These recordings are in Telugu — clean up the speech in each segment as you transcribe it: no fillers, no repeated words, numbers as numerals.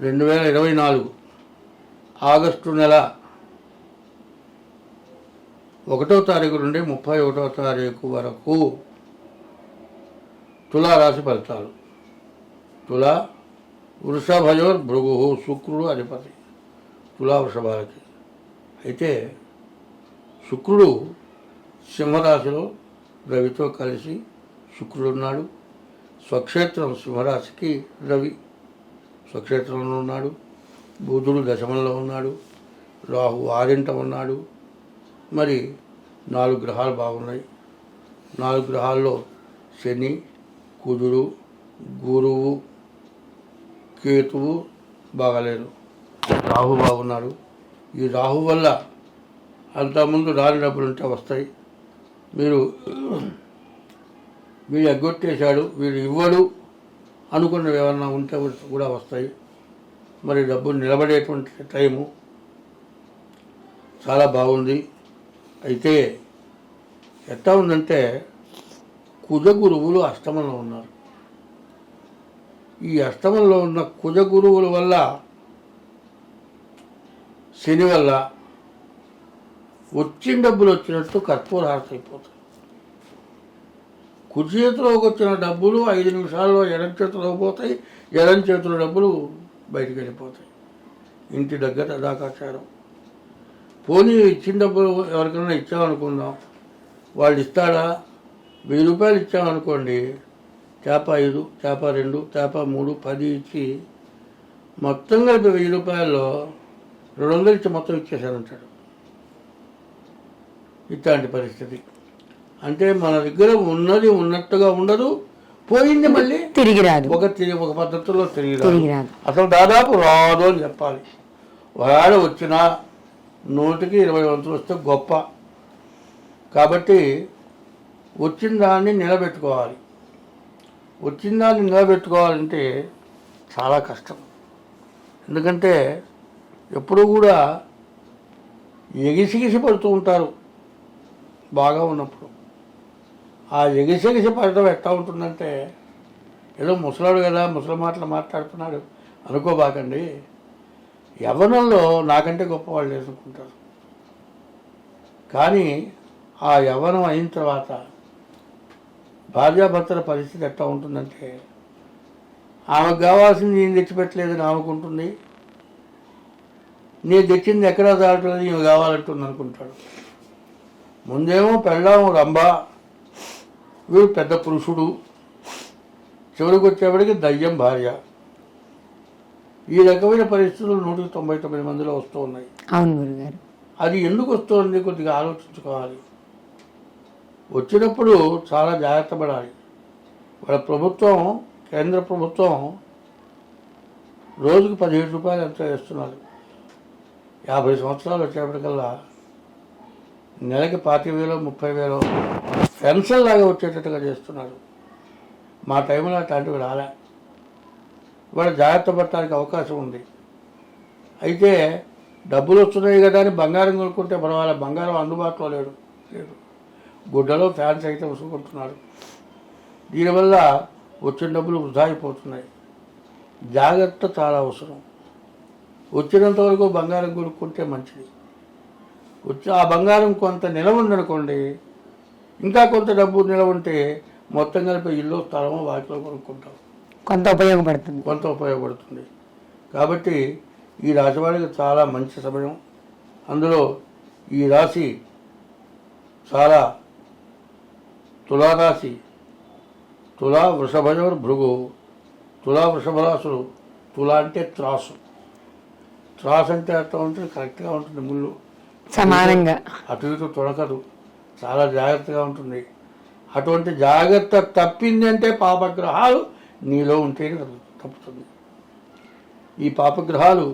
2024 ఆగస్టు నెల 1వ తారీఖు నుండి 31వ తారీఖు వరకు తులారాశి ఫలితాలు. తులా వృషభయోర్ భృగు, శుక్రుడు అధిపతి తులా వృషభాలకి. అయితే శుక్రుడు సింహరాశిలో రవితో కలిసి శుక్రుడు ఉన్నాడు. స్వక్షేత్రం సింహరాశికి రవి స్వక్షేత్రంలో ఉన్నాడు. బుధుడు దశమంలో ఉన్నాడు. రాహు 6ంట ఉన్నాడు. మరి 4 గ్రహాలు బాగున్నాయి. 4 గ్రహాల్లో శని, కుజుడు, గురువు, కేతువు బాగాలేరు. రాహు బాగున్నాడు. ఈ రాహు వల్ల అంతకుముందు రాని డబ్బులు ఉంటే వస్తాయి. వీడు ఎగ్గొట్టేశాడు, వీడు ఇవ్వడు అనుకున్నవి ఏమన్నా ఉంటే కూడా వస్తాయి. మరి డబ్బు నిలబడేటువంటి టైము చాలా బాగుంది. అయితే ఎట్లా ఉందంటే కుజ గురువులు అష్టమంలో ఉన్నారు. ఈ అష్టమంలో ఉన్న కుజ గురువుల వల్ల, శని వల్ల వచ్చిన డబ్బులు వచ్చినట్టు కర్పూరహారత అయిపోతాయి. కుడి చేతిలోకి వచ్చిన డబ్బులు 5 నిమిషాల్లో ఎడం చేతిలోకి పోతాయి. ఎడం చేతిలో డబ్బులు బయటికి వెళ్ళిపోతాయి. ఇంటి దగ్గర అదాకాచారం. పోనీ ఇచ్చిన డబ్బులు ఎవరికైనా ఇచ్చామనుకుందాం, వాళ్ళు ఇస్తాడా? 1000 రూపాయలు ఇచ్చామనుకోండి, చేప 5, చేప 2, చేప 3, 10 ఇచ్చి మొత్తం కలిపి 1000 రూపాయల్లో 200 ఇచ్చి మొత్తం ఇచ్చేసానంటాడు. ఇట్లాంటి పరిస్థితి. అంటే మన దగ్గర ఉన్నది ఉన్నట్టుగా ఉండదు, పోయింది మళ్ళీ తిరిగి రాదు. ఒక పద్ధతిలో తిరిగి రాదు. అసలు దాదాపు రాదు అని చెప్పాలి. ఒకవేళ వచ్చినా 100కి 20 వంతులు వస్తే గొప్ప. కాబట్టి వచ్చిన దాన్ని నిలబెట్టుకోవాలి. వచ్చిన దాన్ని నిలబెట్టుకోవాలంటే చాలా కష్టం. ఎందుకంటే ఎప్పుడూ కూడా ఎగిసిగిసి పడుతూ ఉంటారు బాగా ఉన్నప్పుడు. ఆ ఎగిసిగిసి పడటం ఎట్లా ఉంటుందంటే, ఏదో ముసలాడు కదా ముసలి మాటలు మాట్లాడుతున్నాడు అనుకోబాకండి. యవ్వనంలో నాకంటే గొప్ప వాళ్ళు వేసుకుంటారు. కానీ ఆ యవ్వనం అయిన తర్వాత భార్యాభర్తల పరిస్థితి ఎట్లా ఉంటుందంటే, ఆమెకు కావాల్సింది నేను తెచ్చిపెట్టలేదని ఆమెకుంటుంది, నేను తెచ్చింది ఎక్కడా దాటలేదు ఈమె కావాలంటుంది అనుకుంటాడు. ముందేమో పెళ్ళాము రంభ, వీడు పెద్ద పురుషుడు, చివరికి వచ్చేవాడికి దయ్యం భార్య. ఈ రకమైన పరిస్థితులు 199 మందిలో వస్తూ ఉన్నాయి. అవును గురుగారు. అది ఎందుకు వస్తుంది కొద్దిగా ఆలోచించుకోవాలి. వచ్చినప్పుడు చాలా జాగ్రత్త పడాలి. వాళ్ళ ప్రభుత్వం, కేంద్ర ప్రభుత్వం రోజుకు 17 రూపాయలు ఎంత వేస్తున్నారు. 50 సంవత్సరాలు వచ్చేప్పటికల్లా నెలకి 25,000 30,000 పెన్షన్ లాగా వచ్చేటట్టుగా చేస్తున్నారు. మా టైంలో అట్లాంటివి రాలే. వాళ్ళు జాగ్రత్త పడటానికి అవకాశం ఉంది. అయితే డబ్బులు వస్తున్నాయి కదా అని బంగారం కొనుక్కుంటే పర్వాలేదు, బంగారం అందుబాటులో లేదు. గుడ్డలో ఫ్యాన్స్ అయితే ఉసుకుంటున్నారు. దీనివల్ల వచ్చిన డబ్బులు వృధా అయిపోతున్నాయి. జాగ్రత్త చాలా అవసరం. వచ్చినంత వరకు బంగారం కొనుక్కుంటే మంచిది. వచ్చి ఆ బంగారం కొంత నిలవ ఉందనుకోండి, ఇంకా కొంత డబ్బు నిలవ ఉంటే మొత్తం కలిపి ఇల్లు స్థలమో వాటిలో కొనుక్కుంటాం. కొంత ఉపయోగపడుతుంది. కాబట్టి ఈ రాశి వారికి చాలా మంచి సమయం. అందులో ఈ రాశి చాలా తులారాశి, తులా వృషభయోర్ భృగు. తులా వృషభ రాశులు. తులా అంటే త్రాసు. త్రాసు అంటే అర్థం ఉంటుంది, కరెక్ట్గా ఉంటుంది, ముళ్ళు సమానంగా అటు ఇటు తొడకదు, చాలా జాగ్రత్తగా ఉంటుంది. అటువంటి జాగ్రత్త తప్పింది అంటే పాపగ్రహాలు నీలో ఉంటేనే తప్పుతుంది. ఈ పాపగ్రహాలు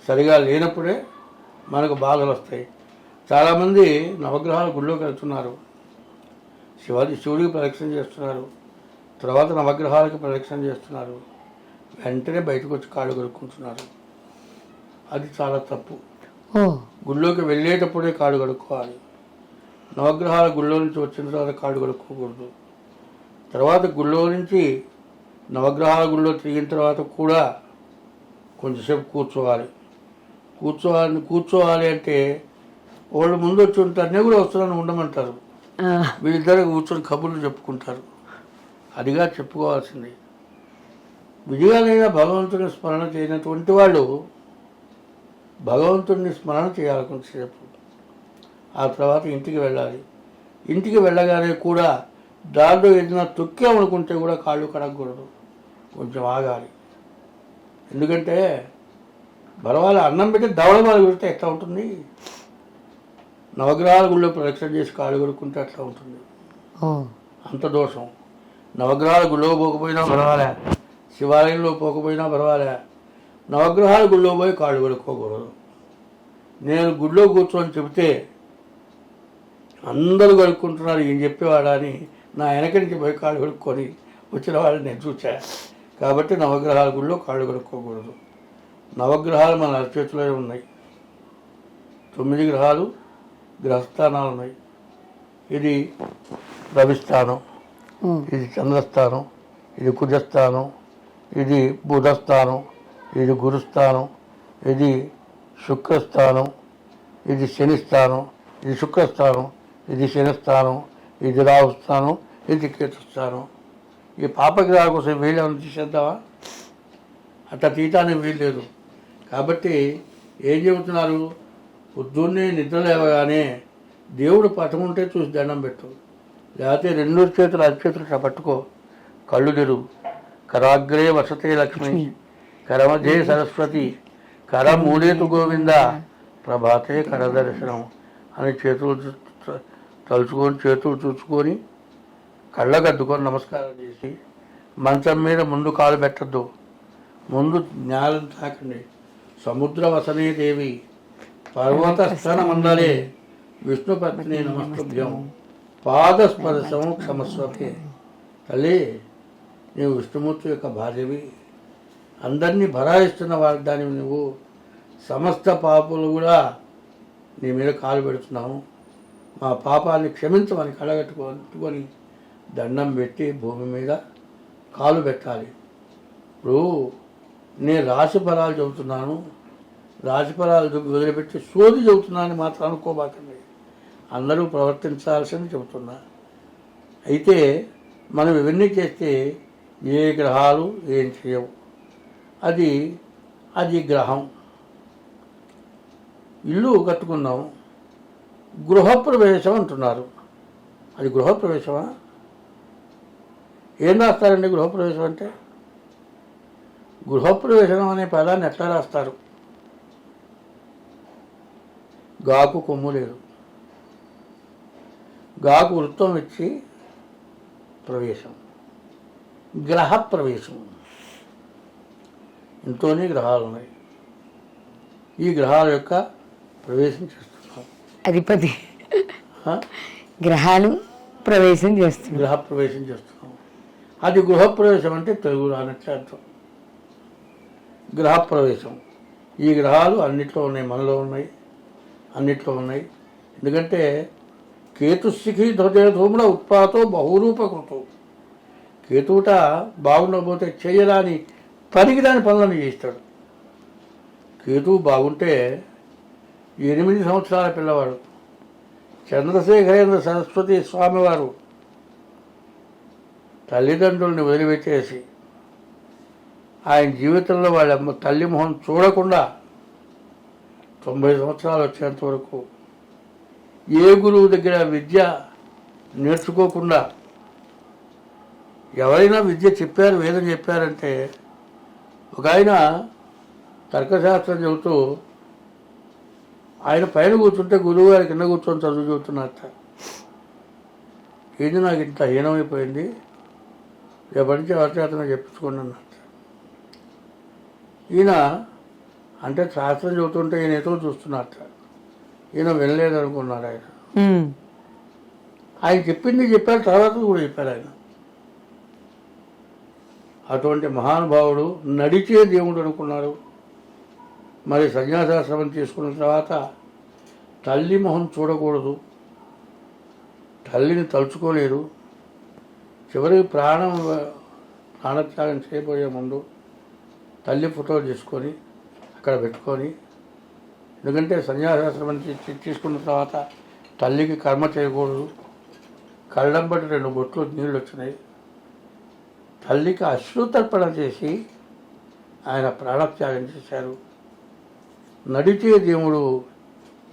సరిగా లేనప్పుడే మనకు బాధలు వస్తాయి. చాలామంది నవగ్రహాలు గుళ్ళోకి వెళ్తున్నారు, శివుడికి ప్రదక్షిణ చేస్తున్నారు, తర్వాత నవగ్రహాలకి ప్రదక్షిణ చేస్తున్నారు, వెంటనే బయటకు వచ్చి కాళ్ళు కడుక్కుంటున్నారు. అది చాలా తప్పు. గుళ్ళోకి వెళ్ళేటప్పుడే కాళ్ళు కడుక్కోవాలి. నవగ్రహాల గుళ్ళో నుంచి వచ్చిన తర్వాత కాళ్ళు కడుక్కోకూడదు. తర్వాత గుళ్ళో నుంచి నవగ్రహాల గుళ్ళో తిరిగిన తర్వాత కూడా కొంచెంసేపు కూర్చోవాలి అంటే వాళ్ళు ముందు వచ్చి ఉంటారు, నేను కూడా వస్తున్నాను ఉండమంటారు. వీళ్ళిద్దరు కూర్చొని కబుర్లు చెప్పుకుంటారు. అదిగా చెప్పుకోవాల్సింది. విధిగానైనా భగవంతుని స్మరణ చేయనటువంటి వాళ్ళు భగవంతుడిని స్మరణ చేయాలి కొంతసేపు. ఆ తర్వాత ఇంటికి వెళ్ళాలి. ఇంటికి వెళ్ళగానే కూడా దారిలో ఏదైనా తొక్కామనుకుంటే కూడా కాళ్ళు కడగకూడదు, కొంచెం ఆగాలి. ఎందుకంటే బలవాలి అన్నం పెట్టి దవడమాలు పెడితే ఎట్లా ఉంటుంది? నవగ్రహాల గుళ్ళో ప్రదక్షిణ చేసి కాళ్ళు కొడుకుంటే అట్లా ఉంటుంది. అంత దోషం. నవగ్రహాల గుళ్ళో పోకపోయినా పర్వాలే, శివాలయంలో పోకపోయినా పర్వాలే, నవగ్రహాల గుళ్ళో పోయి కాళ్ళు కొడుకోకూడదు. నేను గుళ్ళో కూర్చొని చెబితే అందరూ కడుక్కుంటున్నారు, ఈయన చెప్పేవాడా అని నా వెనక నుంచి పోయి కాళ్ళు కడుక్కొని వచ్చిన వాళ్ళని నేను చూసా. కాబట్టి నవగ్రహాల గుళ్ళో కాళ్ళు కడుక్కోకూడదు. నవగ్రహాలు మన అరచేతిలో ఉన్నాయి. 9 గ్రహాలు గ్రహస్థానాలు ఉన్నాయి. ఇది రవిస్థానం, ఇది చంద్రస్థానం, ఇది కుజస్థానం, ఇది బుధస్థానం, ఇది గురుస్థానం, ఇది శుక్రస్థానం, ఇది శనిస్థానం, ఇది శుక్రస్థానం, ఇది శనిస్థానం, ఇది రాహుస్థానం, ఇది కేతుస్థానం. ఈ పాపగ్రహాల కోసం వీళ్ళేమన్నా తీసేద్దామా? అట్లా తీయటానికి వీలు లేదు. కాబట్టి ఏం చెబుతున్నారు? పొద్దున్నే నిద్ర లేవగానే దేవుడు పటం ఉంటే చూసి దండం పెట్టు, లేకపోతే 2 చేతులు అరచేతులు ఇట్లా పట్టుకో, కళ్ళు తెరువు. కరాగ్రే వసతే లక్ష్మి, కరమధ్యే సరస్వతి, కరమూలేతు గోవింద, ప్రభాతే కరదర్శనం అని చేతులు చేతులు చూసుకొని కళ్ళగద్దుకొని నమస్కారం చేసి మంచం మీద ముందు కాలు పెట్టద్దు, ముందు జ్ఞానం తాకండి. సముద్ర వసనే దేవి పర్వత స్థన మండలే విష్ణుపత్ని నమస్తుభ్యం పాదస్పర్శం క్షమస్వతే. తల్లి, నీవు విష్ణుమూర్తి యొక్క భార్యవి, అందరినీ భరాయిస్తున్న వాగ్దానివి నువ్వు. సమస్త పాపులు కూడా నీ మీద కాలు పెడుతున్నాము, మా పాపాన్ని క్షమించమని కళ్ళగట్టుకొని దండం పెట్టి భూమి మీద కాలు పెట్టాలి. ఇప్పుడు నేను రాశి ఫలాలు చెబుతున్నాను, రాశి ఫలాలు వదిలిపెట్టి సోది చెబుతున్నానని మాత్రం అనుకోబాకండి. అందరూ ప్రవర్తించాల్సింది చెబుతున్నా. అయితే మనం ఇవన్నీ చేస్తే ఏ గ్రహాలు ఏం చేయవు. అది గ్రహం. ఇల్లు కట్టుకున్నాం, గృహప్రవేశం అంటున్నారు. అది గృహప్రవేశమా? ఏం రాస్తారండి గృహప్రవేశం అంటే? గృహప్రవేశం అనే పదాన్ని ఎట్లా రాస్తారు? గాకు కొమ్ము లేదు, గాకు వృత్తం ఇచ్చి ప్రవేశం, గ్రహ ప్రవేశం. ఇంతోనే గ్రహాలు ఉన్నాయి. ఈ గ్రహాల యొక్క ప్రవేశం చేస్తున్నాం. అధిపతి గ్రహాలు ప్రవేశం చేస్తున్నాం, గ్రహ ప్రవేశం చేస్తున్నాం. అది గృహప్రవేశం అంటే తెలుగు రానట్లే అర్థం. గ్రహప్రవేశం. ఈ గ్రహాలు అన్నిట్లో ఉన్నాయి, మనలో ఉన్నాయి, అన్నిట్లో ఉన్నాయి. ఎందుకంటే కేతుశిఖి ధ్వజ ధూమ్ర ఉత్పాతో బహురూపకృతం. కేతువుట బాగుండకపోతే చేయరాని పనికిరాని పనులను చేస్తాడు. కేతువు బాగుంటే 8 సంవత్సరాల పిల్లవాడు చంద్రశేఖరేంద్ర సరస్వతి స్వామివారు తల్లిదండ్రుల్ని వదిలిపెట్టేసి ఆయన జీవితంలో వాళ్ళ తల్లి మొహం చూడకుండా 90 సంవత్సరాలు వచ్చేంత వరకు ఏ గురువు దగ్గర విద్య నేర్చుకోకుండా, ఎవరైనా విద్య చెప్పారు, వేదం చెప్పారంటే, ఒక ఆయన తర్కశాస్త్రం చెబుతూ ఆయన పైన కూర్చుంటే గురువు గారి కింద కూర్చొని చదువు చెబుతున్నట్ట. ఇది నాకు ఇంత హీనమైపోయింది, రేపటి నుంచి ఎవరిచేతన చెప్పించుకోండి అన్నట్టు. ఈయన అంటే శాస్త్రం చెబుతుంటే ఈయన ఎతో చూస్తున్నట్ట. ఈయన వినలేదనుకున్నాడు. ఆయన చెప్పింది చెప్పారు, తర్వాత కూడా చెప్పారు ఆయన. అటువంటి మహానుభావుడు నడిచే దేవుడు అనుకున్నాడు. మరి సన్యాసాశ్రమం తీసుకున్న తర్వాత తల్లి మొహం చూడకూడదు, తల్లిని తలుచుకోలేదు. చివరికి ప్రాణత్యాగం చేయబోయే ముందు తల్లి ఫోటో తీసుకొని అక్కడ పెట్టుకొని, ఎందుకంటే సన్యాసాశ్రమం తీసుకున్న తర్వాత తల్లికి కర్మ చేయకూడదు. కళ్ళంబటి 2 బొట్లు నీళ్ళు వచ్చినాయి. తల్లికి అశ్రుతర్పణ చేసి ఆయన ప్రాణత్యాగం చేశారు. నడిచే దేవుడు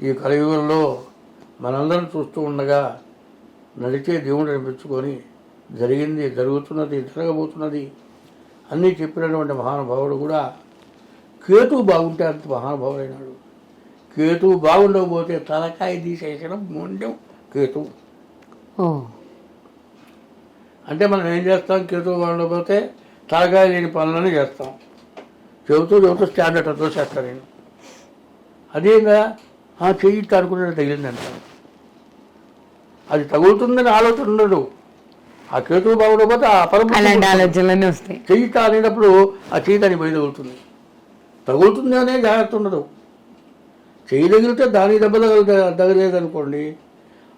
ఈ కలియుగంలో మనందరం చూస్తూ ఉండగా నడిచే దేవుడు అనిపించుకొని జరిగింది, జరుగుతున్నది, జరగబోతున్నది అన్నీ చెప్పినటువంటి మహానుభావుడు కూడా కేతువు బాగుంటే అంత మహానుభావుడైనాడు. కేతువు బాగుండకపోతే తలకాయ తీసేసిన మొండెం కేతువు. అంటే మనం ఏం చేస్తాం? కేతువు బాగుండకపోతే తలకాయ లేని పనులని చేస్తాం. చెబుతూ స్టాండర్డ్ అతో చేస్తాను నేను. అదేగా చెయ్యి అనుకున్నట్టు తగిలిందంటాను. అది తగులుతుందని ఆలోచన ఉండదు. ఆ కేతువు బాగుండకపోతే ఆ ఆలోచనలన్నీ వస్తాయి. చెయ్యి అనేటప్పుడు ఆ చెయ్యి దాన్ని పోయి తగులుతుంది అనే జాగ్రత్త ఉండదు. చెయ్యి తగిలితే దానికి దెబ్బ తగలేదనుకోండి,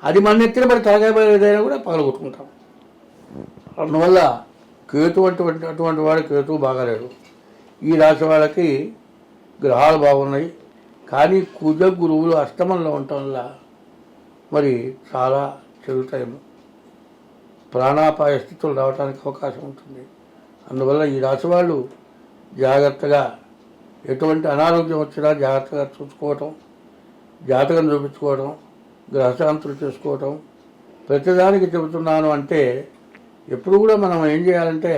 అది మన ఎత్తిన పడి తలకాయదైనా కూడా పగలగొట్టుకుంటాం. అందువల్ల కేతు అటువంటి వాడు కేతువు బాగాలేడు. ఈ రాశి వాళ్ళకి గ్రహాలు బాగున్నాయి, కానీ కుజ గురువులు అష్టమంలో ఉండటం వల్ల మరి చాలా చెడుతాయేమో, ప్రాణాపాయ స్థితులు రావడానికి అవకాశం ఉంటుంది. అందువల్ల ఈ రాశి వాళ్ళు జాగ్రత్తగా, ఎటువంటి అనారోగ్యం వచ్చినా జాగ్రత్తగా చూసుకోవటం, జాతకం చూపించుకోవడం, గ్రహశాంతులు చేసుకోవటం. ప్రతిదానికి చెబుతున్నాను అంటే ఎప్పుడు కూడా మనం ఏం చేయాలంటే,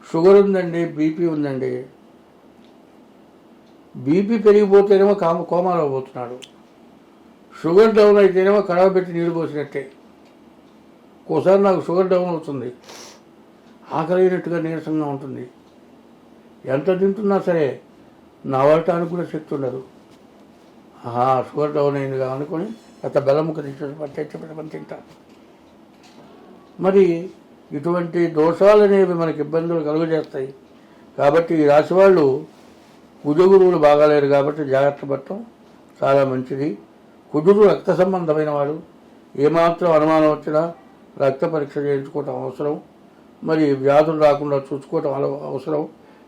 షుగర్ ఉందండి, బీపీ ఉందండి, బీపీ పెరిగిపోతేనేమో కోమాలో పోతున్నాడు, షుగర్ డౌన్ అయితేనేమో కడవ పెట్టి నీళ్ళు పోసినట్టే. ఒకసారి నాకు షుగర్ డౌన్ అవుతుంది, ఆకలినట్టుగా నీరసంగా ఉంటుంది, ఎంత తింటున్నా సరే నవలటానికి కూడా శక్తి ఉండదు. షుగర్ డౌన్ అయిందిగా అనుకొని గత బెల్లముక్క తెచ్చిపెట్టమని తింటాను. మరి ఇటువంటి దోషాలు అనేవి మనకి ఇబ్బందులు కలుగజేస్తాయి. కాబట్టి ఈ రాశి వాళ్ళు కుజగురువులు బాగాలేరు కాబట్టి జాగ్రత్త పడటం చాలా మంచిది. కుజుడు రక్త సంబంధమైన వాడు. ఏమాత్రం అనుమానం వచ్చినా రక్త పరీక్ష చేయించుకోవటం అవసరం. మరి వ్యాధులు రాకుండా చూసుకోవటం అవసరం.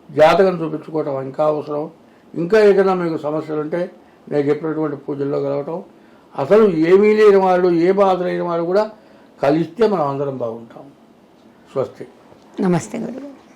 జాతకం చూపించుకోవటం ఇంకా అవసరం. ఇంకా ఏదైనా మీకు సమస్యలు ఉంటే నేను చెప్పినటువంటి పూజల్లో కలవటం. అసలు ఏమీ లేని వాళ్ళు, ఏ బాధ లేని వాళ్ళు కూడా కలిస్తే మనం అందరం బాగుంటాం. స్వస్తి. నమస్తే గురుగారు.